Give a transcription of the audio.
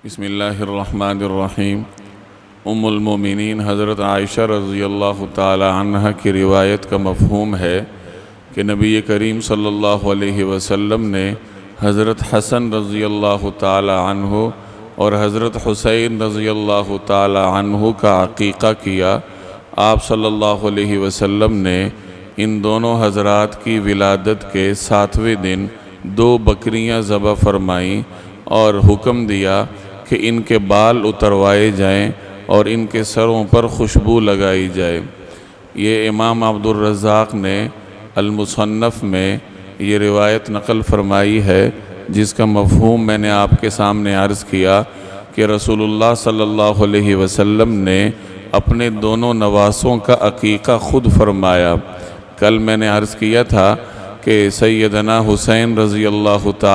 بسم اللہ الرحمن الرحیم۔ ام المومنین حضرت عائشہ رضی اللہ تعالی عنہ کی روایت کا مفہوم ہے کہ نبی کریم صلی اللہ علیہ وسلم نے حضرت حسن رضی اللہ تعالی عنہ اور حضرت حسین رضی اللہ تعالی عنہ کا عقیقہ کیا۔ آپ صلی اللہ علیہ وسلم نے ان دونوں حضرات کی ولادت کے 7ویں دن 2 بکریاں ذبح فرمائیں اور حکم دیا کہ ان کے بال اتروائے جائیں اور ان کے سروں پر خوشبو لگائی جائے۔ یہ امام عبد الرزاق نے المصنف میں یہ روایت نقل فرمائی ہے، جس کا مفہوم میں نے آپ کے سامنے عرض کیا کہ رسول اللہ صلی اللہ علیہ وسلم نے اپنے دونوں نواسوں کا عقیقہ خود فرمایا۔ کل میں نے عرض کیا تھا کہ سیدنا حسین رضی اللہ تعالی